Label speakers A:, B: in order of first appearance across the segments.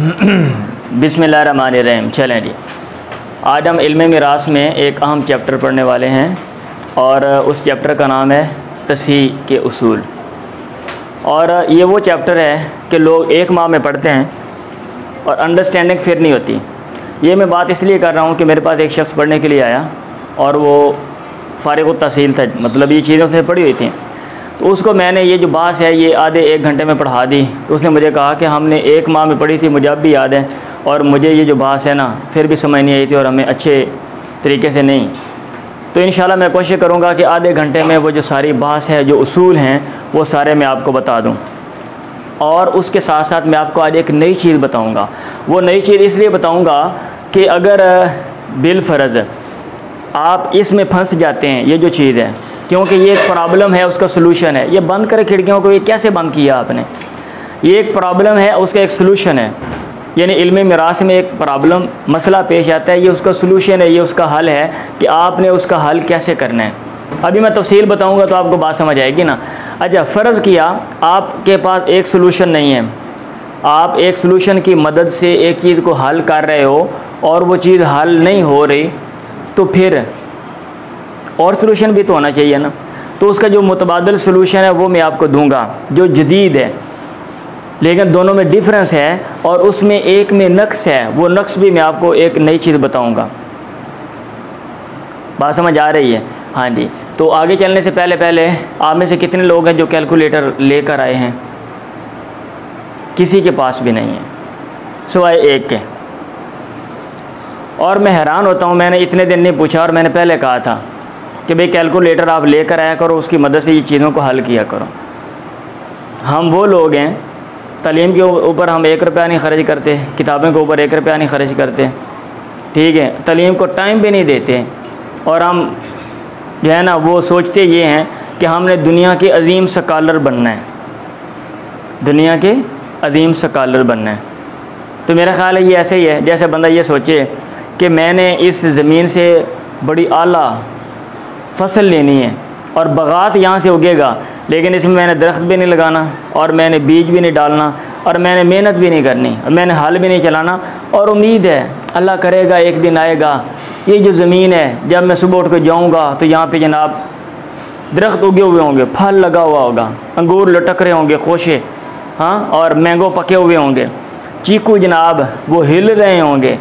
A: बिस्मिल्लाहिर्रहमानिर्रहीम। चलें जी, आज हम इल्म मिरास में एक अहम चैप्टर पढ़ने वाले हैं और उस चैप्टर का नाम है तस्हीह के उसूल। और ये वो चैप्टर है कि लोग एक माह में पढ़ते हैं और अंडरस्टैंडिंग फिर नहीं होती। ये मैं बात इसलिए कर रहा हूँ कि मेरे पास एक शख्स पढ़ने के लिए आया और वो फ़ारिग़ तहसील था, मतलब ये चीज़ें उसने पढ़ी हुई थी। तो उसको मैंने ये जो बात है ये आधे एक घंटे में पढ़ा दी। तो उसने मुझे कहा कि हमने एक माह में पढ़ी थी, मुझे अब भी याद है और मुझे ये जो बात है ना फिर भी समझ नहीं आई थी और हमें अच्छे तरीके से नहीं। तो इंशाल्लाह मैं कोशिश करूँगा कि आधे घंटे में वो जो सारी बात है, जो उसूल हैं, वो सारे मैं आपको बता दूँ। और उसके साथ साथ मैं आपको आज एक नई चीज़ बताऊँगा। वो नई चीज़ इसलिए बताऊँगा कि अगर बिलफ़र्ज़ आप इसमें फंस जाते हैं, ये जो चीज़ है, क्योंकि ये एक प्रॉब्लम है, उसका सलूशन है। ये बंद करें खिड़कियों को, ये कैसे बंद किया आपने? ये एक प्रॉब्लम है, उसका एक सलूशन है। यानी इल्म मिरास में एक प्रॉब्लम मसला पेश आता है, ये उसका सलूशन है, ये उसका हल है कि आपने उसका हल कैसे करना है। अभी मैं तफसील बताऊंगा तो आपको बात समझ आएगी ना। अच्छा, फ़र्ज़ किया आपके पास एक सलूशन नहीं है, आप एक सलूशन की मदद से एक चीज़ को हल कर रहे हो और वो चीज़ हल नहीं हो रही, तो फिर और सलूशन भी तो होना चाहिए ना। तो उसका जो मुतबादल सलूशन है वो मैं आपको दूंगा, जो जदीद है, लेकिन दोनों में डिफरेंस है और उसमें एक में नक्स है, वो नक्स भी मैं आपको एक नई चीज़ बताऊंगा। बात समझ आ रही है? हाँ जी। तो आगे चलने से पहले आप में से कितने लोग हैं जो कैलकुलेटर लेकर आए हैं? किसी के पास भी नहीं है, सिवाय एक के। और मैं हैरान होता हूँ, मैंने इतने दिन नहीं पूछा और मैंने पहले कहा था कि भाई कैलकुलेटर आप लेकर आया करो, उसकी मदद से ये चीज़ों को हल किया करो। हम वो लोग हैं, तालीम के ऊपर हम 1 रुपया नहीं ख़र्च करते, किताबों के ऊपर 1 रुपया नहीं ख़र्च करते, ठीक है, तालीम को टाइम भी नहीं देते। और हम जो है ना वो सोचते ये हैं कि हमने दुनिया के अजीम स्कॉलर बनना है, दुनिया के अजीम स्कॉलर बनना है। तो मेरा ख़्याल है ये ऐसे ही है जैसे बंदा ये सोचे कि मैंने इस ज़मीन से बड़ी आला फसल लेनी है और बगात यहाँ से उगेगा, लेकिन इसमें मैंने दरख्त भी नहीं लगाना और मैंने बीज भी नहीं डालना और मैंने मेहनत भी नहीं करनी और मैंने हल भी नहीं चलाना, और उम्मीद है अल्लाह करेगा एक दिन आएगा ये जो ज़मीन है, जब मैं सुबह उठ कर जाऊँगा तो यहाँ पे जनाब दरख्त उगे हुए होंगे, फल लगा हुआ होगा, अंगूर लटक रहे होंगे खोशे, हाँ, और मैंगो पके हुए होंगे, चीकू जनाब वो हिल रहे होंगे,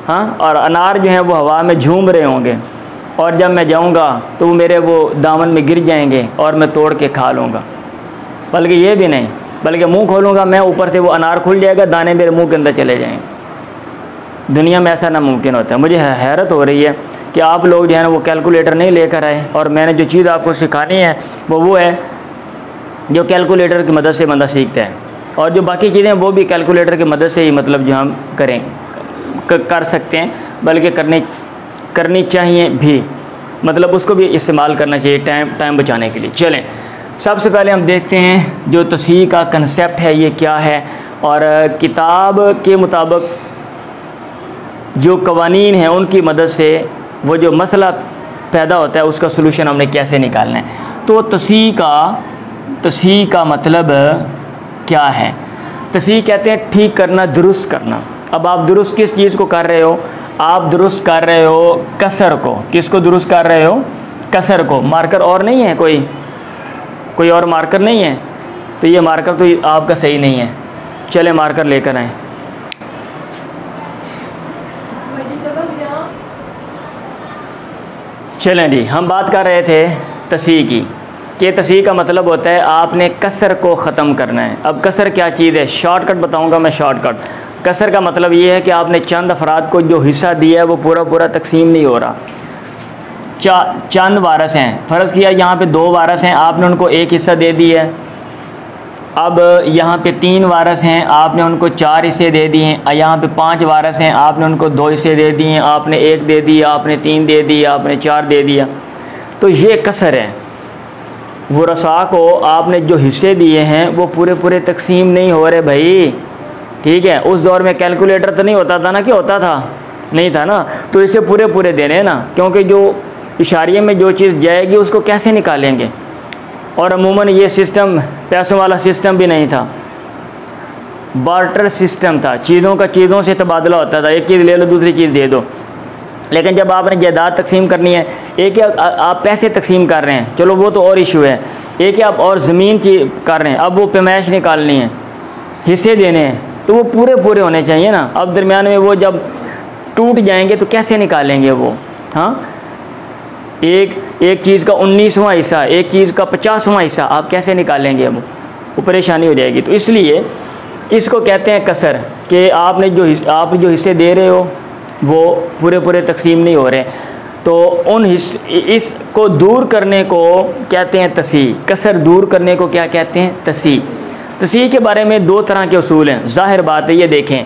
A: हाँ, और अनार जो हैं वो हवा में झूम रहे होंगे। और जब मैं जाऊंगा तो वो मेरे वो दामन में गिर जाएंगे और मैं तोड़ के खा लूँगा। बल्कि ये भी नहीं, बल्कि मुंह खोलूँगा मैं, ऊपर से वो अनार खुल जाएगा, दाने मेरे मुंह के अंदर चले जाएंगे। दुनिया में ऐसा नामुमकिन होता है। मुझे हैरत हो रही है कि आप लोग जो है ना वो कैलकुलेटर नहीं लेकर आए, और मैंने जो चीज़ आपको सिखानी है वो है जो कैलकुलेटर की मदद से बंदा सीखता है, और जो बाकी चीज़ें वो भी कैलकुलेटर की मदद से ही मतलब जो हम कर सकते हैं, बल्कि करनी चाहिए भी, मतलब उसको भी इस्तेमाल करना चाहिए टाइम बचाने के लिए। चलें, सबसे पहले हम देखते हैं जो तस्हीह का कंसेप्ट है ये क्या है, और किताब के मुताबिक जो कवानीन हैं उनकी मदद से वो जो मसला पैदा होता है उसका सलूशन हमने कैसे निकालना है। तो तस्हीह का मतलब क्या है? तस्हीह कहते हैं ठीक करना, दुरुस्त करना। अब आप दुरुस्त किस चीज़ को कर रहे हो? आप दुरुस्त कर रहे हो कसर को। किसको दुरुस्त कर रहे हो? कसर को। मार्कर और नहीं है, कोई और मार्कर नहीं है, तो ये मार्कर तो आपका सही नहीं है। चले मार्कर लेकर आए। चलें जी, हम बात कर रहे थे तस्हीह की, कि तस्हीह का मतलब होता है आपने कसर को ख़त्म करना है। अब कसर क्या चीज़ है? शॉर्टकट बताऊंगा मैं, शॉर्टकट। कसर का मतलब ये है कि आपने चंद अफराद को जो हिस्सा दिया है वो पूरा तकसीम नहीं हो रहा। चंद वारस हैं, फ़र्ज़ किया यहाँ पे 2 वारस हैं, आपने उनको 1 हिस्सा दे दिया है। अब यहाँ पे 3 वारस हैं, आपने उनको 4 हिस्से दे दिए हैं। यहाँ पे 5 वारस हैं, आपने उनको 2 हिस्से दे दिए हैं, आपने 1 दे दिया, आपने 3 दे दिया, आपने 4 दे दिया। तो ये कसर है। वो रसा को आपने जो हिस्से दिए हैं वो पूरे तकसीम नहीं हो रहे भाई, ठीक है। उस दौर में कैलकुलेटर तो नहीं होता था ना, कि होता था? नहीं था ना। तो इसे पूरे देने ना, क्योंकि जो इशारिये में जो चीज़ जाएगी उसको कैसे निकालेंगे। और अमूमन ये सिस्टम पैसों वाला सिस्टम भी नहीं था। बार्टर सिस्टम था, चीज़ों का चीज़ों से तबादला होता था, एक चीज़ ले लो दूसरी चीज़ दे दो। लेकिन जब आपने जायदाद तकसीम करनी है, एक आप पैसे तकसीम कर रहे हैं, चलो वो तो और इशू है, एक आप और ज़मीन कर रहे हैं, अब वो पैमाइश निकालनी है, हिस्से देने हैं, तो वो पूरे पूरे होने चाहिए ना। अब दरमियान में वो जब टूट जाएंगे तो कैसे निकालेंगे वो? हाँ, एक चीज़ का 19वां हिस्सा, एक चीज़ का 50वां हिस्सा आप कैसे निकालेंगे? वो परेशानी हो जाएगी। तो इसलिए इसको कहते हैं कसर, कि आप जो हिस्से दे रहे हो वो पूरे पूरे तकसीम नहीं हो रहे, तो इसको दूर करने को कहते हैं तसी। कसर दूर करने को क्या कहते हैं? तसी। तसी के बारे में दो तरह के उसूल हैं। ज़ाहिर बात है, ये देखें,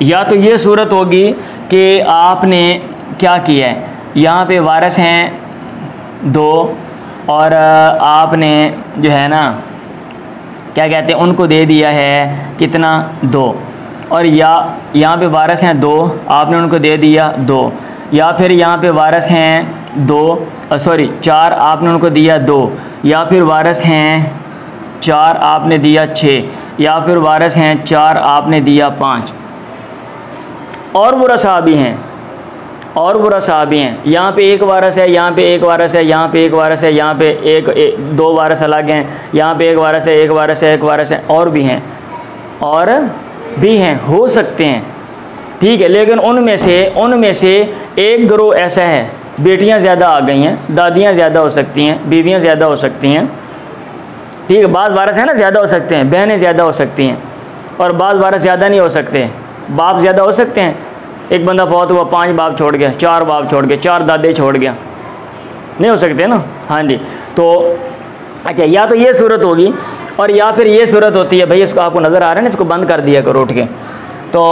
A: या तो ये सूरत होगी कि आपने क्या किया है, यहाँ पे वारिस हैं 2 और आपने जो है ना क्या कहते हैं उनको दे दिया है कितना? 2। और या यहाँ पे वारिस हैं 2, आपने उनको दे दिया 2, या फिर यहाँ पे वारिस हैं 4, आपने उनको दिया 2, या फिर वारिस हैं 4, आपने दिया 6, या फिर वारिस हैं 4, आपने दिया 5। और वरसा भी हैं, यहाँ पे एक वारिस है, यहाँ पे एक वारिस है, यहाँ पे एक वारिस है, यहाँ पे 2 वारिस अलग हैं, यहाँ पे एक वारिस है, एक वारिस है, और भी हैं, हो सकते हैं, ठीक है। लेकिन उनमें से एक गिरोह ऐसा है, बेटियां ज़्यादा आ गई हैं, दादियां ज़्यादा हो सकती हैं, बीवियां ज़्यादा हो सकती हैं, ठीक है। बाद वारिस है ना ज़्यादा हो सकते हैं, बहनें ज़्यादा हो सकती हैं, और बाद वारिस ज़्यादा नहीं हो सकते, बाप ज़्यादा हो सकते हैं। एक बंदा फौत हुआ, 5 बाप छोड़ गया, 4 बाप छोड़ गया, 4 दादे छोड़ गया, नहीं हो सकते ना। हाँ जी, तो अच्छा, या तो ये सूरत होगी, और या फिर ये सूरत होती है, भाई इसको आपको नज़र आ रहा है ना, इसको बंद कर दिया करो उठ के। तो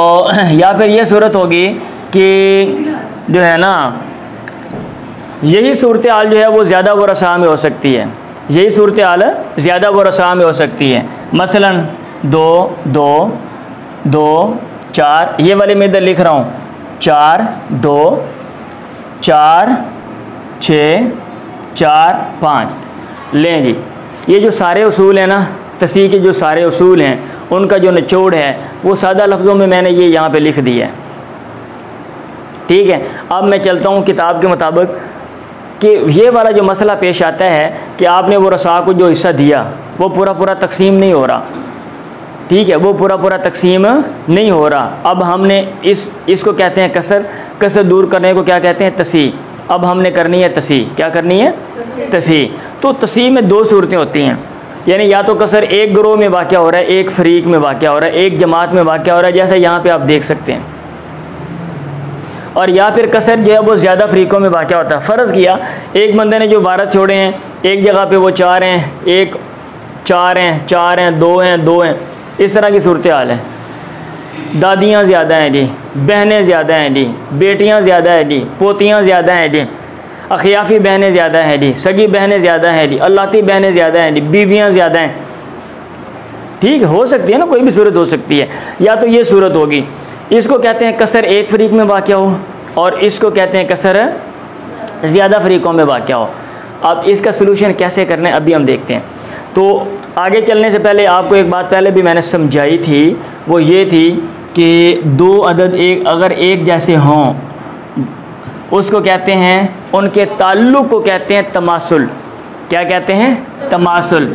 A: या फिर ये सूरत होगी कि जो है ना, यही सूरत हाल जो है वो ज़्यादा वरसा में हो सकती है, यही सूरत हाल ज़्यादा वरसा में हो सकती है। मसलन 2 2 2 4, ये वाले मैं इधर लिख रहा हूँ, 4 2 4 6 4 5। लें जी, ये जो सारे उसूल हैं ना, तस्हीह के जो सारे उसूल हैं, उनका जो निचोड़ है वो सादा लफ्ज़ों में मैंने ये यहाँ पे लिख दिया है, ठीक है। अब मैं चलता हूँ किताब के मुताबिक कि ये वाला जो मसला पेश आता है कि आपने वो रसा को जो हिस्सा दिया वो पूरा पूरा तकसीम नहीं हो रहा, ठीक है, वो पूरा पूरा तकसीम नहीं हो रहा। अब हमने इसको कहते हैं कसर दूर करने को क्या कहते हैं? तसी। अब हमने करनी है तसी। क्या करनी है? तसी। तो तसी में 2 सूरतें होती हैं, यानी या तो कसर एक गिरोह में वाक़या हो रहा है, एक फ़रीक में वाक़या हो रहा है, एक जमात में वाक़या हो रहा है, जैसे यहाँ पे आप देख सकते हैं, और या फिर कसर जो है वो ज़्यादा फ़रीक़ों में वाक़या होता है। फ़र्ज़ किया एक बंदे ने जो वारिस छोड़े हैं, एक जगह पे वो 4 हैं, एक 4 हैं, 4 हैं, 2 हैं, 2 हैं, इस तरह की सूरत हाल है। दादियाँ ज़्यादा हैं जी, बहनें ज़्यादा हैं जी, बेटियाँ ज़्यादा हैं जी, पोतियाँ ज़्यादा हैं जी, अखियाफ़ी बहनें ज़्यादा हैं जी, सगी बहनें ज़्यादा हैं जी, अल्लाती बहनें ज़्यादा हैं जी, बीवियाँ ज़्यादा हैं, ठीक हो सकती है ना, कोई भी सूरत हो सकती है। या तो ये सूरत होगी, इसको कहते हैं कसर एक फ़रीक़ में वाक़या हो, और इसको कहते हैं कसर ज़्यादा फ़रीक़ों में वाक़या हो। अब इसका सलूशन कैसे करना है अभी हम देखते हैं। तो आगे चलने से पहले आपको एक बात पहले भी मैंने समझाई थी, वो ये थी कि 2 अदद अगर एक जैसे हों उसको कहते हैं, उनके ताल्लुक़ को कहते हैं तमासुल। क्या कहते हैं? तमासुल।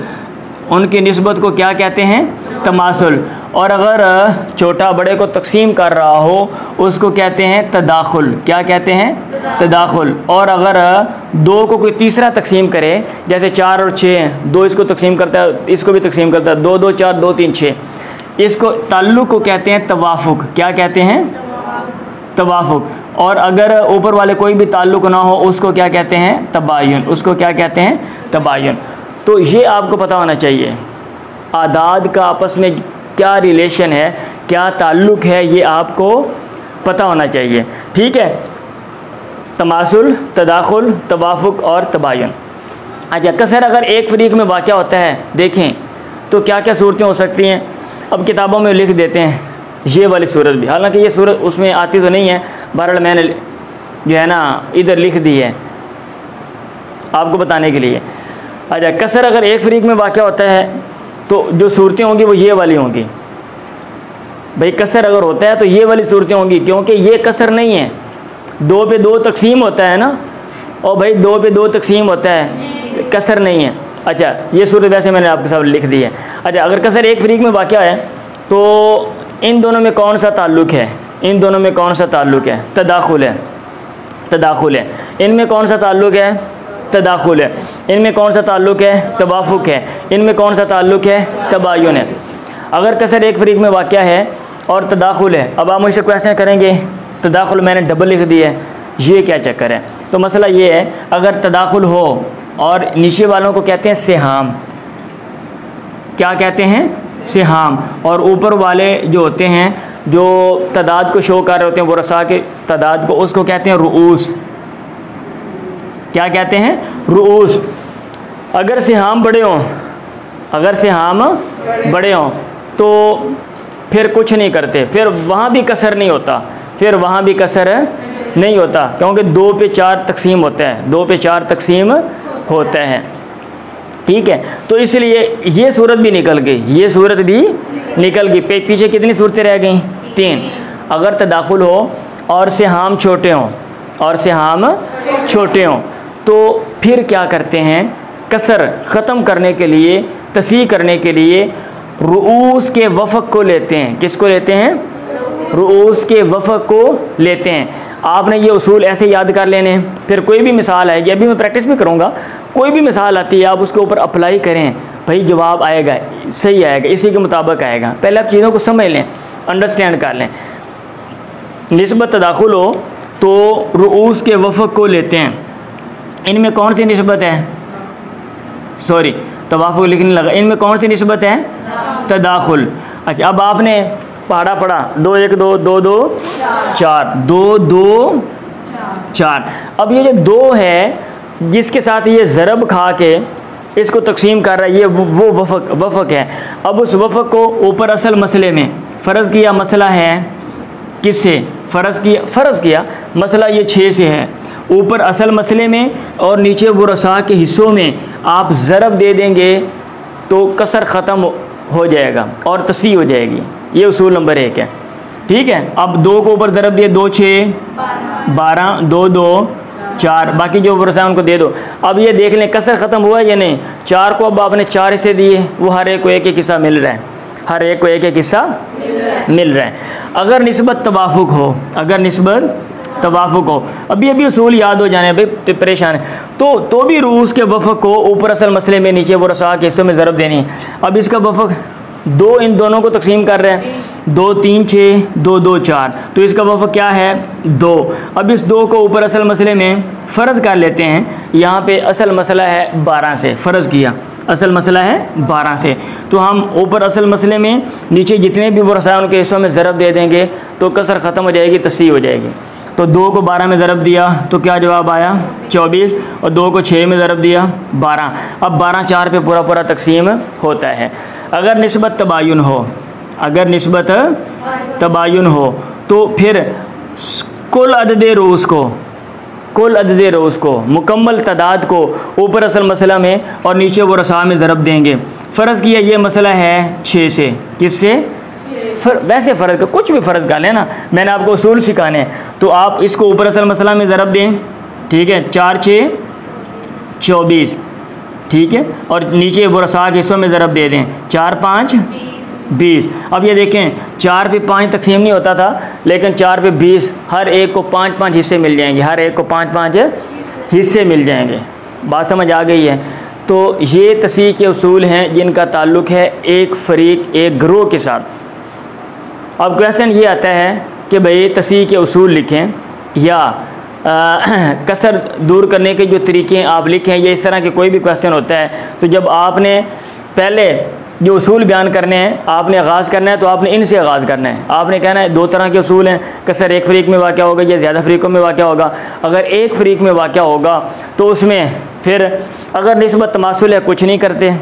A: उनकी निस्बत को क्या कहते हैं? तमासुल। और अगर छोटा बड़े को तकसीम कर रहा हो उसको कहते हैं तदाखुल। क्या कहते हैं? तदाखुल। और अगर 2 को कोई तीसरा तकसीम करे, जैसे 4 और 6 हैं, 2 इसको तकसीम करता है, इसको भी तकसीम करता है, 2 2 4 2 3 6, इसको ताल्लुक़ को कहते हैं तवाफ़ुक़। क्या कहते हैं? तवाफ़ुक़। और अगर ऊपर वाले कोई भी ताल्लुक़ ना हो उसको क्या कहते हैं? तबायुन। उसको क्या कहते हैं? तबायुन। तो ये आपको पता होना चाहिए, आदाद का आपस में क्या रिलेशन है, क्या ताल्लुक़ है, ये आपको पता होना चाहिए, ठीक है। तमासुल, तदाखुल, तवाफ़ुक़ और तबायुन। अच्छा, कसर अगर एक फ़रीक़ में वाक़या होता है, देखें तो क्या क्या सूरतें हो सकती हैं। अब किताबों में लिख देते हैं ये वाली सूरत भी, हालांकि ये सूरत उसमें आती तो नहीं है, बहरहाल मैंने जो है ना इधर लिख दी है आपको बताने के लिए। अच्छा, कसर अगर एक फ़रीक़ में वाक़या होता है तो जो सूरतें होंगी वो ये वाली होंगी, भाई कसर अगर होता है तो ये वाली सूरतें होंगी, क्योंकि ये कसर नहीं है, 2 पे 2 तकसीम होता है ना, और भाई 2 पे 2 तकसीम होता है, कसर नहीं है। अच्छा, ये सूरत वैसे मैंने आपके साथ लिख दी है। अच्छा, अगर कसर एक फरीक में वाक़या है तो इन दोनों में कौन सा ताल्लुक़ है, इन दोनों में कौन सा ताल्लुक़ है, तदाखुल है, तदाखुल है। इनमें कौन सा ताल्लुक़ है, तदाखुल है। इनमें कौन सा ताल्लुक़ है, तवाफ़ुक़ है। इनमें कौन सा ताल्लुक़ है, तबायुन है। अगर कसर एक फरीक में वाक़या है और तदाखुल है, अब आप मुझसे क्वेश्चन करेंगे तदाखुल मैंने डबल लिख दिया है, ये क्या चक्कर है? तो मसला ये है, अगर तदाखुल हो और नीचे वालों को कहते हैं सिहाम, क्या कहते हैं, सिहाम, और ऊपर वाले जो होते हैं जो तादाद को शो कर रहे होते हैं, वो रसा के तादाद को, उसको कहते हैं रुऊस। क्या कहते हैं, रुऊस। अगर सिहाम बड़े हों, अगर सिहाम बड़े हों तो फिर कुछ नहीं करते, फिर वहाँ भी कसर नहीं होता, फिर वहाँ भी कसर नहीं होता, क्योंकि 2 पे 4 तकसीम होता है, 2 पे 4 तकसीम होता है। ठीक है, तो इसलिए ये सूरत भी निकल गई, ये सूरत भी निकल गई। पीछे कितनी सूरतें रह गई, 3। अगर तदाखुल हो और सिहाम छोटे हों, और सिहाम छोटे हों, तो फिर क्या करते हैं, कसर ख़त्म करने के लिए, तस्हीह करने के लिए रुऊस के वफ़क़ को लेते हैं। किसको लेते हैं, रुऊस के वफ़क़ को लेते हैं। आपने ये उसूल ऐसे याद कर लेने हैं। फिर कोई भी मिसाल आएगी, अभी मैं प्रैक्टिस भी करूँगा, कोई भी मिसाल आती है आप उसके ऊपर अप्लाई करें, भाई जवाब आएगा, सही आएगा, इसी के मुताबिक आएगा। पहले आप चीज़ों को समझ लें, अंडरस्टैंड कर लें। निस्बत तदाखुल हो तो रुऊस के वफ़क़ को लेते हैं। इनमें कौन सी निस्बत है, सॉरी तवाफ़ुक़ लिखने लगा, इनमें कौन सी निस्बत है, तदाखुल। अच्छा, अब आपने पढ़ा 2 1 2 2 2 4 2 2 4। अब ये जो 2 है जिसके साथ ये ज़रब खा के इसको तकसीम कर रहा है, ये वो वफ़क़ है। अब उस वफ़क़ को ऊपर असल मसले में फ़र्ज़ किया, मसला है किससे, फ़र्ज़ किया मसला ये 6 से है, ऊपर असल मसले में और नीचे वो रसा के हिस्सों में आप ज़रब दे देंगे तो कसर ख़त्म हो जाएगा और तस्हीह हो जाएगी। ये उसूल नंबर 1 है। ठीक है, अब 2 को ऊपर ज़रब दिए, 2 6 12 2 2 4, बाकी जो ऊपर रसा उनको दे दो। अब ये देख लें कसर ख़त्म हुआ या नहीं। 4 को अब आपने 4 हिस्से दिए, वो हर एक को एक एक हिस्सा मिल रहा है, हर एक को एक एक हिस्सा मिल रहा है। अगर निस्बत तवाफ़ुक़ हो, अगर निस्बत तवाफ़ुक़ हो, अभी उसूल याद हो जाने भाई, तो परेशान है, तो भी रूस के वफ़क़ को ऊपर असल मसले में, नीचे वो रसा के हिस्सों में ज़रब देनी है। अब इसका वफ़क़ 2 इन दोनों को तकसीम कर रहे हैं, 2 3 6 2 2 4, तो इसका वफ़क़ क्या है, 2। अब इस 2 को ऊपर असल मसले में फ़र्ज़ कर लेते हैं। यहाँ पे असल मसला है 12 से, फ़र्ज़ किया असल मसला है 12 से, तो हम ऊपर असल मसले में नीचे जितने भी वो रसा उनके हिस्सों में ज़रब दे देंगे तो कसर ख़त्म हो जाएगी, तस्हीह हो जाएगी। तो 2 को 12 में ज़रब दिया तो क्या जवाब आया, 24, और 2 को 6 में ज़रब दिया 12। अब 12 4 पे पूरा तकसीम होता है। अगर निस्बत तबायुन हो, अगर निस्बत तबायुन हो तो फिर कुल अदद रोज़ को, कुल अदद रोज़ को, मुकम्मल तादाद को ऊपर असल मसला में और नीचे वो रसा में ज़रब देंगे। फ़र्ज़ किया ये मसला है 6 से, किससे, वैसे फ़र्ज़ का कुछ भी फ़र्ज़ कर लेना, मैंने आपको उसूल सिखाने हैं। तो आप इसको ऊपर असल मसला में ज़रब दें, ठीक है, 4 6 24, ठीक है, और नीचे वो रसा के हिस्सों में ज़रब दे दें, 4 5 20। अब ये देखें 4 पे 5 तकसीम नहीं होता था, लेकिन 4 पे 20, हर एक को 5 5 हिस्से मिल जाएंगे, हर एक को 5 5 हिस्से मिल जाएंगे। बात समझ आ गई है? तो ये तस्हीह के उसूल हैं जिनका ताल्लुक़ है एक फ़रीक, एक ग्रोह के साथ। अब क्वेश्चन ये आता है कि भाई तस्हीह के उसूल लिखें या कसर दूर करने के जो तरीके आप लिखें, या इस तरह के कोई भी क्वेश्चन होता है, तो जब आपने पहले जो उसूल बयान करने हैं, आपने आगाज़ करना है तो आपने इनसे आगाज़ करना है। आपने कहना है 2 तरह के उसूल हैं, कसर एक फ़रीक में वाक़या होगा या ज़्यादा फ़रीक़ों में वाक़या होगा। अगर एक फ़रीक में वाक़या होगा तो उसमें फिर अगर निस्बत तमासुल है कुछ नहीं करते,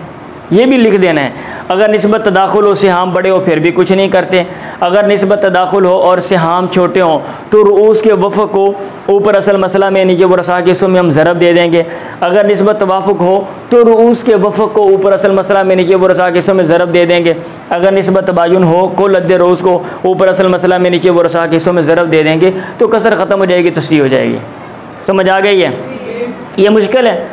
A: ये भी लिख देना है। अगर निस्बत तदाखुल हो, सिहाम बड़े हो, फिर भी कुछ नहीं करते। अगर निस्बत तदाखुल हो और सिहाम छोटे हों तो रूस के वफ़ को ऊपर असल मसला में, नीचे वरसा के हिस्सों में हम ज़रब दे देंगे। अगर निस्बत तवाफ़ुक हो तो रूस के वफ़ को ऊपर असल मसला में, नीचे वरसा के हिस्सों में ज़रब दे देंगे। अगर निस्बत तबायुन हो, कुल अद्दे रूस को ऊपर असल मसला में, नीचे वरसा के हिस्सों में ज़रब दे देंगे तो कसर ख़त्म हो जाएगी, तस्सीह हो जाएगी। समझ आ गई है? ये मुश्किल है?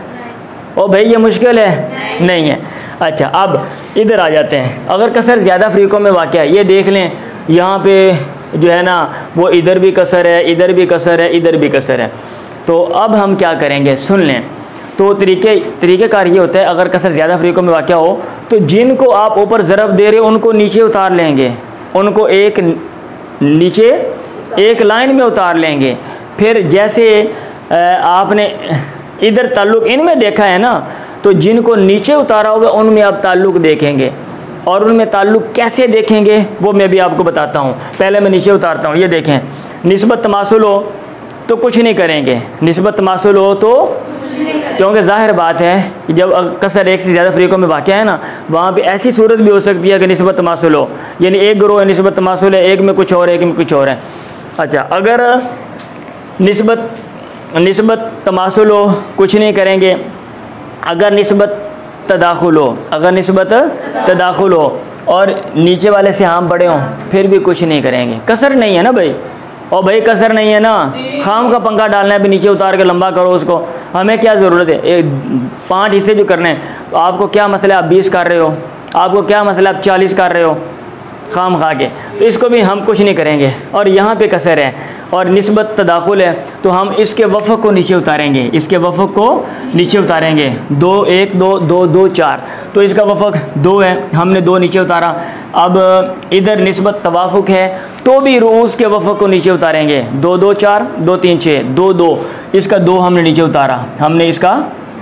A: ओ भाई ये मुश्किल है? नहीं है। अच्छा, अब इधर आ जाते हैं। अगर कसर ज़्यादा फ़रीक़ों में वाक़या है, ये देख लें यहाँ पे जो है ना वो इधर भी कसर है, इधर भी कसर है, इधर भी कसर है। तो अब हम क्या करेंगे, सुन लें। तो तरीक़ेकार ये होता है, अगर कसर ज़्यादा फ़रीक़ों में वाक़या हो तो जिनको आप ऊपर ज़रब दे रहे हो उनको नीचे उतार लेंगे, उनको एक नीचे एक लाइन में उतार लेंगे। फिर जैसे आपने इधर ताल्लुक़ इनमें देखा है ना, तो जिनको नीचे उतारा हुआ उनमें आप ताल्लुक़ देखेंगे। और उनमें ताल्लुक़ कैसे देखेंगे वो मैं भी आपको बताता हूँ। पहले मैं नीचे उतारता हूँ। ये देखें, निस्बत तमासुल हो तो कुछ नहीं करेंगे, निस्बत तमासुल हो तो क्योंकि ज़ाहिर बात है कि जब कसर एक से ज़्यादा फ़रीक़ों में वाक़या है ना, वहाँ पे ऐसी सूरत भी हो सकती है कि निस्बत तमासुल हो, यानी एक ग्रोह है निस्बत तमासुल है, एक में कुछ और है, एक में कुछ और है। अच्छा, अगर निस्बत तमासुल हो कुछ नहीं करेंगे। अगर निस्बत तदाखुल हो, अगर निस्बत तदाखुल हो और नीचे वाले से हम बड़े हों फिर भी कुछ नहीं करेंगे। कसर नहीं है ना भाई, और भाई कसर नहीं है ना, खाम का पंखा डालना है, भी नीचे उतार के लंबा करो उसको, हमें क्या ज़रूरत है? 5 हिस्से जो करने हैं, आपको क्या मसला है आप 20 कर रहे हो, आपको क्या मसला है आप 40 कर रहे हो खाम खा के, तो इसको भी हम कुछ नहीं करेंगे। और यहाँ पे कसर है और निस्बत तदाखुल है तो हम इसके वफ़ को नीचे उतारेंगे, इसके वफ़ को नीचे उतारेंगे। 2 1 2 2 2 4, तो इसका वफ़ 2 है, हमने 2 नीचे उतारा। अब इधर निस्बत तवाफ़ुक है तो भी रूस के वफ़ को नीचे उतारेंगे। 2 2 4 2 3 6 2 2, इसका 2 हमने नीचे उतारा, हमने इसका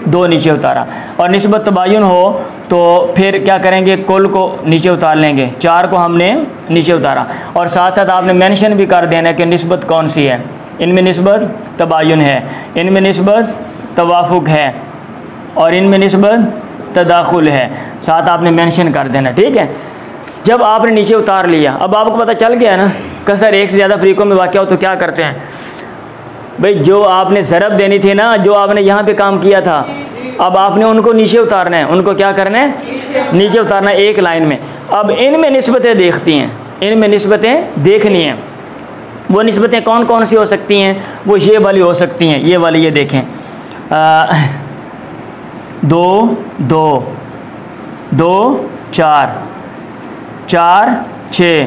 A: 2 नीचे उतारा। और निस्बत तबायुन हो तो फिर क्या करेंगे, कुल को नीचे उतार लेंगे, 4 को हमने नीचे उतारा। और साथ साथ आपने मेंशन भी कर देना कि निस्बत कौन सी है, इनमें निस्बत तबायुन है, इनमें निस्बत तवाफ़ुक है और इनमें निस्बत तदाखुल है, साथ आपने मेंशन कर देना। ठीक है, जब आपने नीचे उतार लिया, अब आपको पता चल गया ना कसर एक से ज़्यादा फ़रीक़ों में वाक़या हो तो क्या करते हैं भाई, जो आपने ज़रब देनी थी ना, जो आपने यहाँ पे काम किया था, अब आपने उनको नीचे उतारना है, उनको क्या करना है, नीचे उतारना है एक लाइन में। अब इनमें निस्बतें देखती हैं, इनमें निस्बतें देखनी हैं। वो निस्बतें कौन कौन सी हो सकती हैं, वो ये वाली हो सकती हैं, ये वाली, ये देखें 2 2 2 4 4 6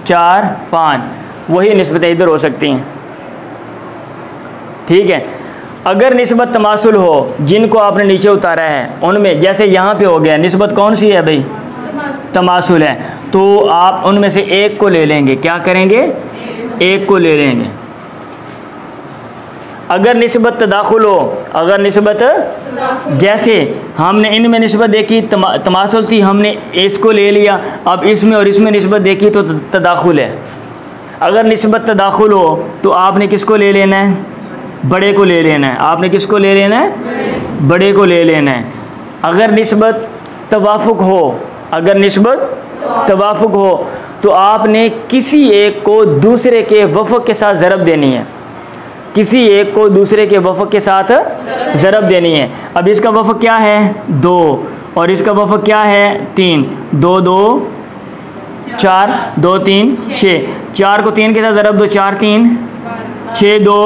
A: 4 5, वही निस्बतें इधर हो सकती हैं। ठीक है, अगर निस्बत तमासुल हो जिनको आपने नीचे उतारा है उनमें, जैसे यहाँ पे हो गया, निस्बत कौन सी है भाई, तमासुल है, तो आप उनमें से एक को ले लेंगे। क्या करेंगे, एक को ले लेंगे। अगर निस्बत तदाखुल हो, अगर निस्बत, जैसे हमने इनमें निस्बत देखी तमासुल थी, हमने इसको ले लिया, अब इसमें और इसमें निस्बत देखी तो तदाखुल है। अगर निस्बत तदाखुल हो तो आपने किसको ले लेना है, बड़े को ले लेना है। आपने किसको ले लेना है, बड़े को ले लेना है। अगर निस्बत तवाफ़ुक हो, अगर निस्बत तवाफ़ुक हो तो आपने किसी एक को दूसरे के वफ़ के साथ ज़रब देनी है, किसी एक को दूसरे के वफ़ के साथ ज़रब देनी है। अब इसका वफ़ क्या है, 2, और इसका वफ़ क्या है, 3, 2 2 4 2 3 6, 4 को 3 के साथ ज़रब दो, 4 3 6 2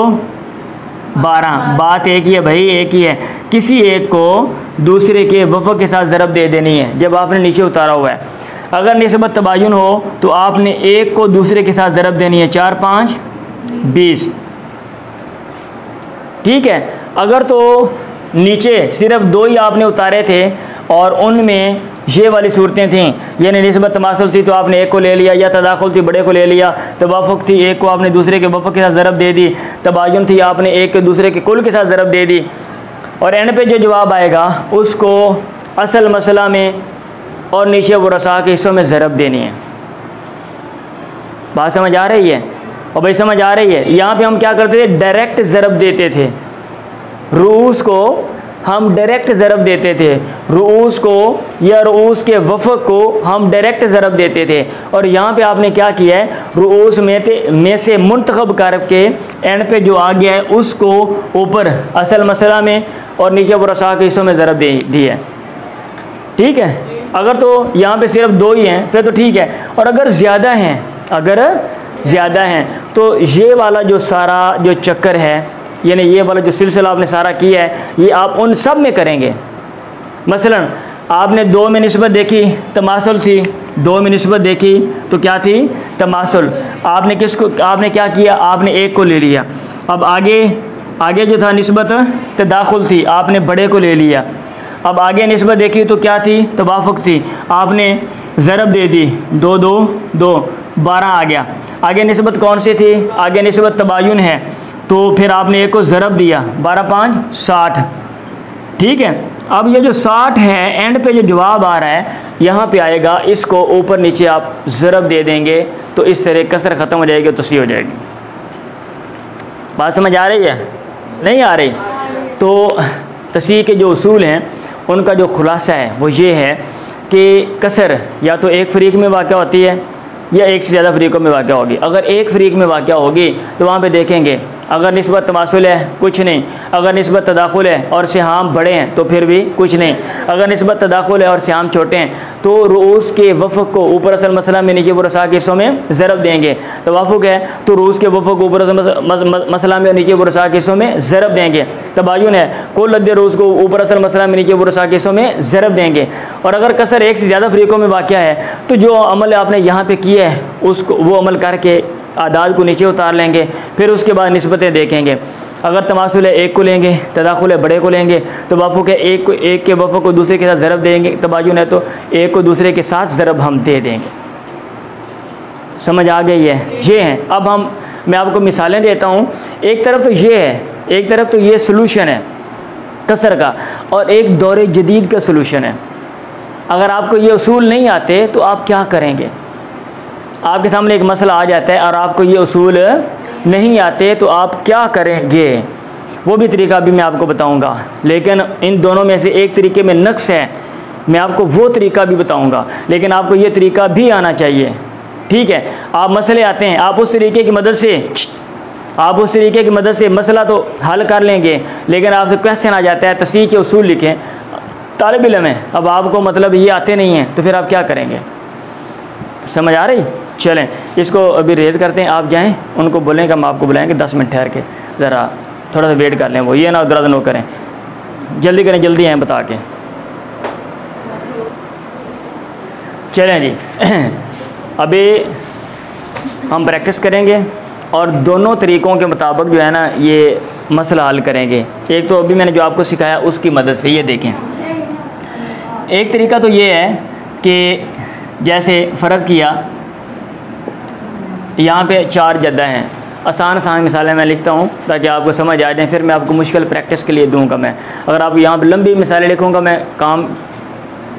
A: 12। बात एक ही है भाई, एक ही है, किसी एक को दूसरे के वफ़ के साथ ज़रब दे देनी है जब आपने नीचे उतारा हुआ है। अगर निस्बत तबायुन हो तो आपने एक को दूसरे के साथ ज़रब देनी है, 4 5 20। ठीक है, अगर तो नीचे सिर्फ 2 ही आपने उतारे थे और उनमें ये वाली सूरतें थीं, यानी निस्बत तमासुल थी तो आपने एक को ले लिया, या तदाखुल थी बड़े को ले लिया, तवाफ़ुक थी एक को आपने दूसरे के वफ़ के साथ ज़रब दे दी, तबायुन थी आपने एक के दूसरे के कुल के साथ ज़रब दे दी, और एंड पे जो जवाब आएगा उसको असल मसला में और नीचे वरसा के हिस्सों में ज़रब देनी है। बात समझ आ रही है? और भाई समझ आ रही है? यहाँ पे हम क्या करते थे, डायरेक्ट ज़रब देते थे, रूस को हम डायरेक्ट ज़रब देते थे, रूस को या रूस के वफ़क़ को हम डायरेक्ट ज़रब देते थे। और यहाँ पे आपने क्या किया है, रूस में से मुंतखब करके एंड पे जो आ गया है उसको ऊपर असल मसला में और नीचे बुरसा के हिस्सों में ज़रब दे दी है। ठीक है, अगर तो यहाँ पे सिर्फ 2 ही हैं फिर तो ठीक है, और अगर ज़्यादा हैं तो ये वाला जो सारा जो चक्कर है, यानी ये वाला जो सिलसिला आपने सारा किया है, ये आप उन सब में करेंगे। मसलन आपने 2 में निस्बत देखी, तमासुल थी, 2 में निस्बत देखी तो क्या थी, तमासुल। आपने क्या किया, आपने 1 को ले लिया। अब आगे जो था निस्बत तदाखुल थी, आपने बड़े को ले लिया। अब आगे निस्बत देखी तो क्या थी, तवाफुक थी, आपने ज़रब दे दी, 2 2 2 12 आ गया। आगे निस्बत कौन सी थी, आगे निस्बत तबायुन है, तो फिर आपने 1 को ज़रब दिया, 12 5 60। ठीक है, अब ये जो 60 है एंड पे जो जवाब आ रहा है यहाँ पे आएगा, इसको ऊपर नीचे आप ज़रब दे देंगे तो इस तरह कसर ख़त्म हो जाएगी, तस्वीर हो जाएगी। बात समझ आ रही है, नहीं आ रही? तो तस्वीर के जो उसूल हैं उनका जो खुलासा है वो ये है कि कसर या तो एक फ़रीक़ में वाक़या होती है या एक से ज़्यादा फ़रीक़ों में वाक़या होगी। अगर एक फ़रीक़ में वाक़या होगी तो वहाँ पे देखेंगे अगर निस्बत तमासुल है कुछ नहीं, अगर निस्बत तदाखुल है और सिहाम बड़े हैं तो फिर भी कुछ नहीं, अगर निस्बत तदाखुल है और सिहाम छोटे हैं तो रूस के वफ़क़ को ऊपर असल मसला में नीचे बुरसा के हिस्सों में ज़रब देंगे। तवाफ़ुक है तो रूस के वफ़क़ को ऊपर असल मसला में नीचे बुरसा के हिस्सों में ज़रब देंगे। तबायुन है कुल लद्दे रूस को ऊपर असल मसला में नीचे बुरसा के हिस्सों में ज़रब देंगे। और अगर कसर एक से ज़्यादा फ़रीक़ों में वाक़या है तो जो अमल आपने यहाँ पर किया है उसको वो अमल करके आदाद को नीचे उतार लेंगे, फिर उसके बाद निस्बतें देखेंगे। अगर तमासुल है 1 को लेंगे, तदाखुल है बड़े को लेंगे, तवाफुक है एक के वफ़क़ को दूसरे के साथ ज़रब देंगे, तबायुन है तो 1 को दूसरे के साथ ज़रब हम दे देंगे। समझ आ गई है? ये हैं। अब मैं आपको मिसालें देता हूँ। एक तरफ तो ये है, एक तरफ तो ये सलूशन है कसर का, और एक दौरे जदीद का सलूशन है। अगर आपको ये उसूल नहीं आते तो आप क्या करेंगे? आपके सामने एक मसला आ जाता है और आपको ये उसूल नहीं आते तो आप क्या करेंगे, वो भी तरीका भी मैं आपको बताऊंगा। लेकिन इन दोनों में से एक तरीके में नक्स है, मैं आपको वो तरीका भी बताऊंगा, लेकिन आपको ये तरीका भी आना चाहिए। ठीक है, आप मसले आते हैं, आप उस तरीके की मदद से मसला तो हल कर लेंगे, लेकिन आपसे क्वेश्चन आ जाता है तस्वीर के उसूल लिखें, तालिब इल्म है, अब आपको मतलब ये आते नहीं हैं तो फिर आप क्या करेंगे? समझ आ रही? चलें इसको अभी रेद करते हैं, आप जाएं, उनको बोलें कि हम आपको बुलाएंगे 10 मिनट ठहर के, ज़रा थोड़ा सा वेट कर लें, वो ये ना दर्द न करें, जल्दी करें, जल्दी आएँ बता के। चलें जी अभी हम प्रैक्टिस करेंगे और दोनों तरीक़ों के मुताबिक जो है ना ये मसला हल करेंगे। एक तो अभी मैंने जो आपको सिखाया उसकी मदद से, ये देखें, एक तरीका तो ये है कि जैसे फ़र्ज़ किया यहाँ पे 4 जद्दा हैं, आसान मिसालें मैं लिखता हूँ ताकि आपको समझ आ जाए, फिर मैं आपको मुश्किल प्रैक्टिस के लिए दूंगा। मैं अगर आप यहाँ पे लंबी मिसालें लिखूँगा मैं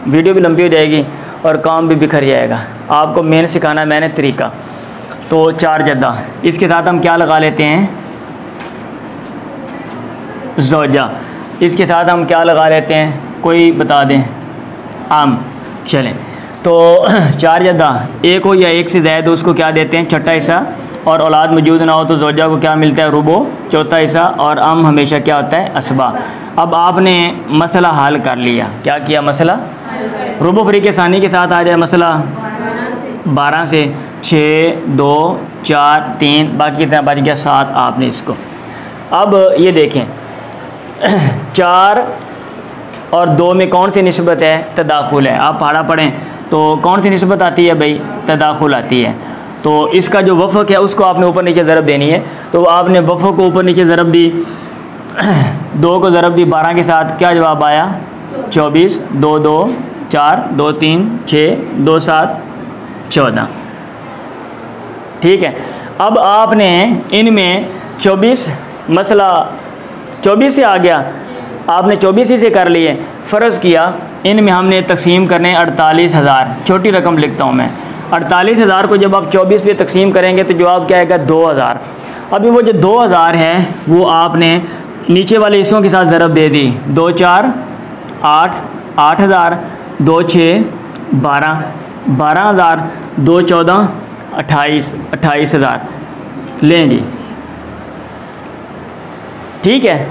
A: वीडियो भी लंबी हो जाएगी और काम भी बिखर जाएगा। आपको मेन सिखाना मैंने तरीका। तो 4 जद्दा, इसके साथ हम क्या लगा लेते हैं, ज़ौजा, इसके साथ हम क्या लगा लेते हैं, कोई बता दें, आम। चलें तो 4 जद्दा, एक हो या एक से ज़्यादा हो उसको क्या देते हैं, छठा हिस्सा, और औलाद मौजूद ना हो तो ज़ौजा को क्या मिलता है, रुबो, चौथा हिस्सा, और आम हमेशा क्या होता है, असबा। अब आपने मसला हल कर लिया, क्या किया, मसला रुबो फ़रीक़े सानी के साथ आ जाए, मसला 12 से 6 2 4 3, बाकी इतना बच गया 7 आपने इसको। अब ये देखें 4 और 2 में कौन सी निस्बत है, तदाखुल है। आप पढ़ा पढ़ें तो कौन सी निस्बत आती है भाई, तदाखुल आती है। तो इसका जो वफ़क़ है उसको आपने ऊपर नीचे ज़रब देनी है, तो आपने वफ़क़ को ऊपर नीचे ज़रब दी, 2 को ज़रब दी 12 के साथ, क्या जवाब आया, 24, 2 2 4 2 3 6 2 7 14। ठीक है, अब आपने इनमें 24 मसला 24 से आ गया, आपने 24 ही से कर लिए। फ़र्ज़ किया इनमें हमने तकसीम करने 48,000, छोटी रकम लिखता हूँ मैं, 48,000 को जब आप 24 पे तकसीम करेंगे तो जवाब क्या आएगा, 2,000। अभी वो जो 2,000 है वो आपने नीचे वाले हिस्सों के साथ ज़रब दे दी, 2 4 8, 8000, 2 6 12, 12000, 2 14 28, 28000 लें जी। ठीक है।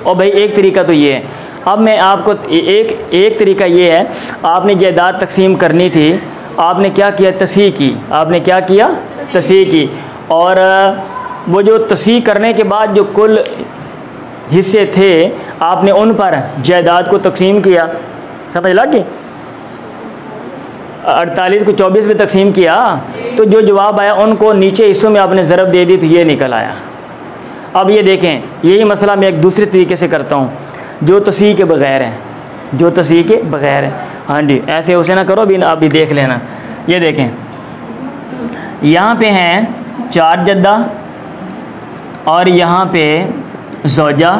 A: और भाई एक तरीका तो ये है। अब मैं आपको एक तरीका ये है, आपने जायदाद तकसीम करनी थी, आपने क्या किया, तस्हीह की। आपने क्या किया, तस्हीह की। और वो जो तस्हीह करने के बाद जो कुल हिस्से थे आपने उन पर जायदाद को तकसीम किया। समझ लग गई? 48 को 24 में तकसीम किया तो जो जवाब आया उनको नीचे हिस्सों में आपने ज़रब दे दी तो ये निकल आया। अब ये देखें, यही मसला मैं एक दूसरे तरीके से करता हूँ जो तस्हीह के बग़ैर है, जो तस्हीह के बग़ैर है। हाँ जी, ऐसे उसे ना करो, अभी देख लेना। ये देखें, यहाँ पे हैं 4 जद्दा और यहाँ पे ज़ौजा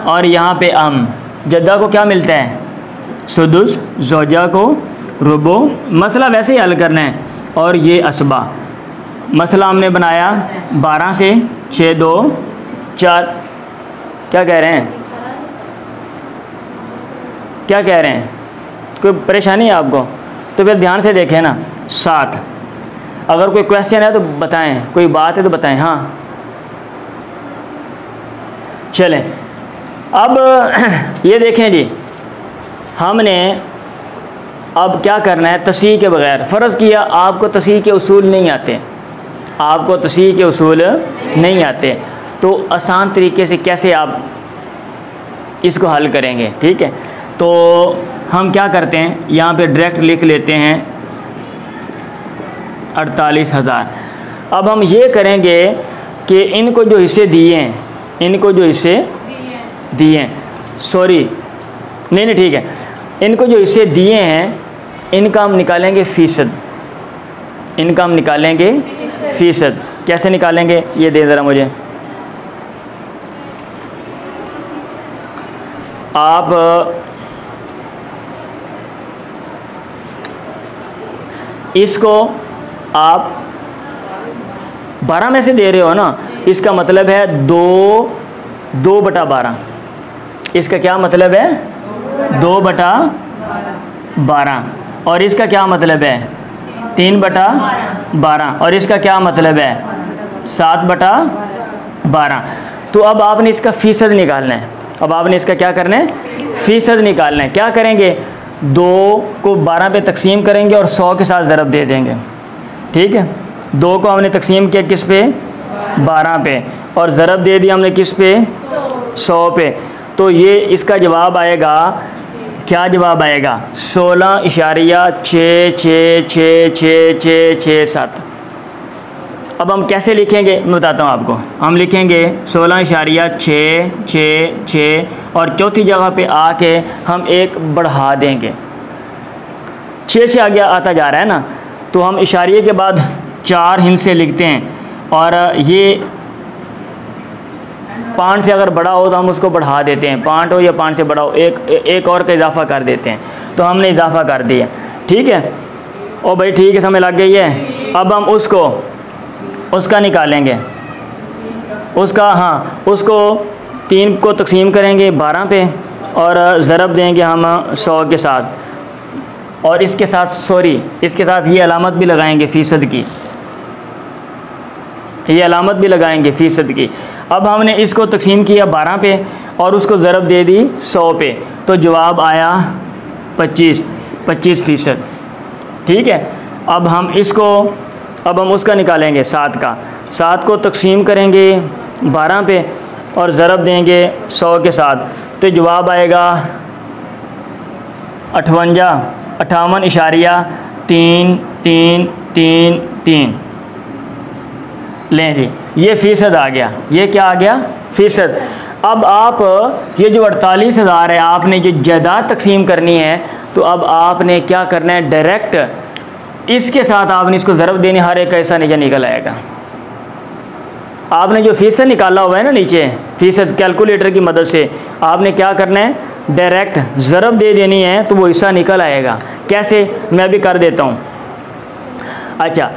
A: और यहाँ पे अम। जद्दा को क्या मिलता है, सुदुस, ज़ौजा को रुबो। मसला वैसे ही हल करना है। और ये असबा, मसला हमने बनाया 12 से 6 2 4, क्या कह रहे हैं, क्या कह रहे हैं, कोई परेशानी है आपको? तो फिर ध्यान से देखें ना। 7, अगर कोई क्वेश्चन है तो बताएं, कोई बात है तो बताएं। हाँ चलें, अब ये देखें जी, हमने अब क्या करना है, तस्हीह के बग़ैर। फ़र्ज़ किया आपको तस्हीह के उसूल नहीं आते, आपको तस्हीह के उसूल नहीं आते, तो आसान तरीके से कैसे आप इसको हल करेंगे? ठीक है, तो हम क्या करते हैं, यहाँ पे डायरेक्ट लिख लेते हैं 48,000। अब हम ये करेंगे कि इनको जो हिस्से दिए हैं, इनको जो हिस्से दिए हैं, सॉरी नहीं ठीक है, इनको जो हिस्से दिए हैं इनका हम निकालेंगे फ़ीसद, इनका हम निकालेंगे फ़ीसद। कैसे निकालेंगे ये दे ज़रा मुझे। आप इसको आप 12 में से दे रहे हो ना, इसका मतलब है 2/12। इसका क्या मतलब है, 2/12। और इसका क्या मतलब है, 3/12। और इसका क्या मतलब है, 7/12। तो अब आपने इसका फ़ीसद निकालना है। अब आपने इसका क्या करना है, फ़ीसद निकालना है। क्या करेंगे, 2 को 12 पे तकसीम करेंगे और 100 के साथ ज़रब दे देंगे। ठीक है, 2 को हमने तकसीम किया किस पे, 12 पे, और ज़रब दे दिया हमने किस पे, 100 पे। तो ये इसका जवाब आएगा, क्या जवाब आएगा, 16.66666667। अब हम कैसे लिखेंगे मैं बताता हूँ आपको। हम लिखेंगे 16.666 और चौथी जगह पे आके हम एक बढ़ा देंगे। 6 से आगे आता जा रहा है ना, तो हम इशारिये के बाद 4 हिंसे लिखते हैं, और ये 5 से अगर बड़ा हो तो हम उसको बढ़ा देते हैं, 5 हो या 5 से बड़ा हो, एक और का इजाफ़ा कर देते हैं। तो हमने इजाफ़ा कर दिया। ठीक है, ओ भाई ठीक है, समझ लग गई है। अब हम उसका निकालेंगे, उसका, हाँ, उसको 3 को तकसीम करेंगे 12 पे और ज़रब देंगे हम 100 के साथ, और इसके साथ इसके साथ ये अलामत भी लगाएंगे फ़ीसद की, ये अलामत भी लगाएंगे फ़ीसद की। अब हमने इसको तकसीम किया 12 पे और उसको ज़रब दे दी 100 पे, तो जवाब आया 25%। ठीक है, अब हम उसका निकालेंगे 7 का। 7 को तकसीम करेंगे 12 पे और ज़रब देंगे 100 के साथ, तो जवाब आएगा 58.33333। लें जी, ये फ़ीसद आ गया। ये क्या आ गया, फ़ीसद। अब आप ये जो 48,000 है, आपने ये जायदाद तकसीम करनी है, तो अब आपने क्या करना है, डायरेक्ट इसके साथ आपने इसको ज़रब देनी, हर एक ऐसा नीचे निकल आएगा। आपने जो फ़ीसद निकाला हुआ है ना नीचे, फ़ीसद कैलकुलेटर की मदद से आपने क्या करना है, डायरेक्ट ज़रब दे देनी है, तो वो हिस्सा निकल आएगा। कैसे, मैं भी कर देता हूँ। अच्छा,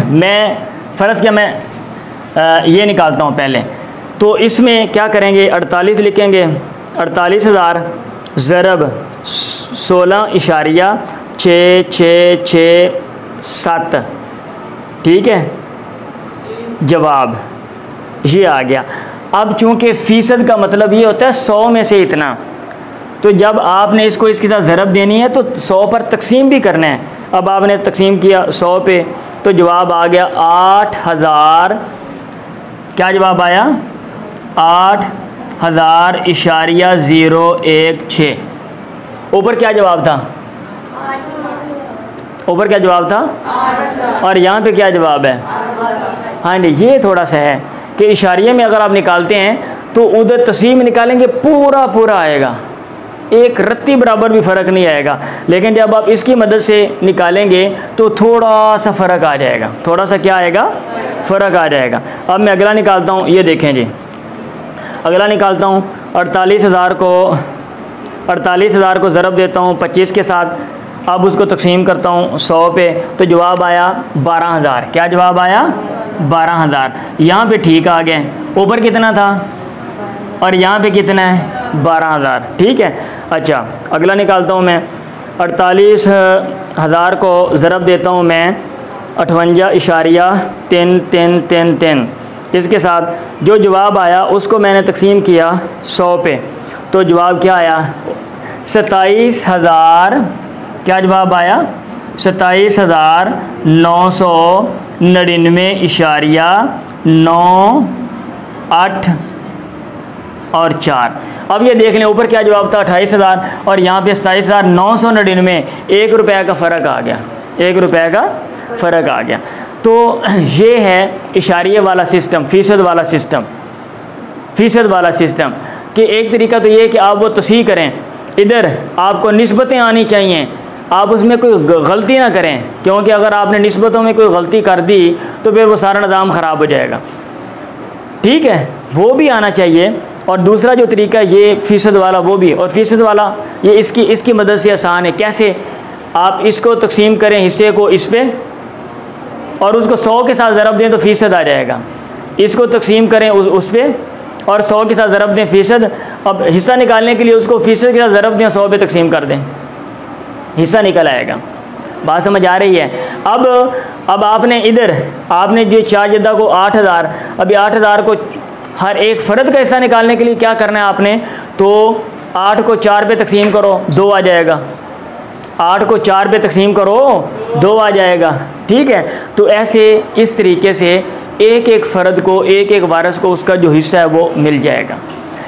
A: मैं फ़र्ज़ किया मैं ये निकालता हूँ पहले। तो इसमें क्या करेंगे, 48 लिखेंगे, 48,000 ज़रब 16.6667, ठीक है, जवाब ये आ गया। अब चूँकि फ़ीसद का मतलब ये होता है 100 में से इतना, तो जब आपने इसको इसके साथ ज़रब देनी है तो 100 पर तकसीम भी करना है। अब आपने तकसीम किया 100 पे, तो जवाब आ गया 8,000, क्या जवाब आया, 8,000.016। ऊपर क्या जवाब था, ऊपर क्या जवाब था, और यहाँ पे क्या जवाब है। हाँ जी, ये थोड़ा सा है कि इशारिये में अगर आप निकालते हैं तो उधर तस्वीर में निकालेंगे पूरा पूरा आएगा, एक रत्ती बराबर भी फ़र्क नहीं आएगा, लेकिन जब आप इसकी मदद से निकालेंगे तो थोड़ा सा फ़र्क आ जाएगा, थोड़ा सा क्या आएगा, फ़र्क आ जाएगा। अब मैं अगला निकालता हूँ, ये देखें जी, अगला निकालता हूँ 48,000 को ज़रब देता हूँ 25 के साथ, अब उसको तकसीम करता हूँ 100 पे, तो जवाब आया 12,000। क्या जवाब आया, 12,000। यहाँ पे ठीक आ गए, ऊपर कितना था और यहाँ पे कितना है, 12,000, ठीक है। अच्छा, अगला निकालता हूँ मैं, 48,000 को ज़रब देता हूँ मैं 58.3333, इसके साथ जो जवाब आया उसको मैंने तकसीम किया 100 पे, तो जवाब क्या आया, 27,000, क्या जवाब आया, 27,999.98 और 4। अब ये देख लें, ऊपर क्या जवाब था 28,000 और यहाँ पे 27,999, ₹1 का फ़र्क आ गया, ₹1 का फ़र्क आ गया। तो ये है इशारिये वाला सिस्टम, फ़ीसद वाला सिस्टम, फ़ीसद वाला सिस्टम कि एक तरीका तो ये है कि आप वो तस्हीह करें, इधर आपको निस्बतें आनी चाहिए, आप उसमें कोई गलती ना करें, क्योंकि अगर आपने निस्बतों में कोई गलती कर दी तो फिर वो सारा निज़ाम ख़राब हो जाएगा, ठीक है, वो भी आना चाहिए। और दूसरा जो तरीका ये फ़ीसद वाला वो भी, और फ़ीसद वाला ये इसकी मदद से आसान है। कैसे, आप इसको तकसीम करें हिस्से को इस पे और उसको 100 के साथ ज़रब दें तो फ़ीसद आ जाएगा, इसको तकसीम करें उस पे और 100 के साथ ज़रब दें फ़ीसद। अब हिस्सा निकालने के लिए उसको फ़ीसद के साथ ज़रब दें, 100 पे तकसीम कर दें, हिस्सा निकल आएगा। बात समझ आ रही है। अब आपने इधर आपने जो 4 जद्दा को 8,000, अभी 8,000 को हर एक फ़र्द का हिस्सा निकालने के लिए क्या करना है आपने, तो 8 को 4 पे तकसीम करो, 2 आ जाएगा, 8 को 4 पे तकसीम करो, 2 आ जाएगा, ठीक है। तो ऐसे इस तरीके से एक एक फ़र्द को, एक एक वारिस को उसका जो हिस्सा है वो मिल जाएगा।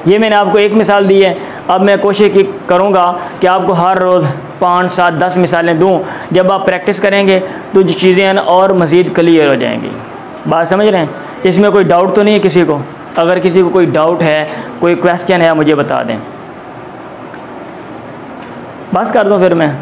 A: ये मैंने आपको एक मिसाल दी है। अब मैं कोशिश करूँगा कि आपको हर रोज़ 5, 7, 10 मिसालें दूँ। जब आप प्रैक्टिस करेंगे तो जो चीज़ें हैं और मज़ीद क्लियर हो जाएंगी। बात समझ रहे हैं, इसमें कोई डाउट तो नहीं है किसी को? अगर किसी को कोई डाउट है, कोई क्वेश्चन है, मुझे बता दें। बस कर दूँ फिर मैं।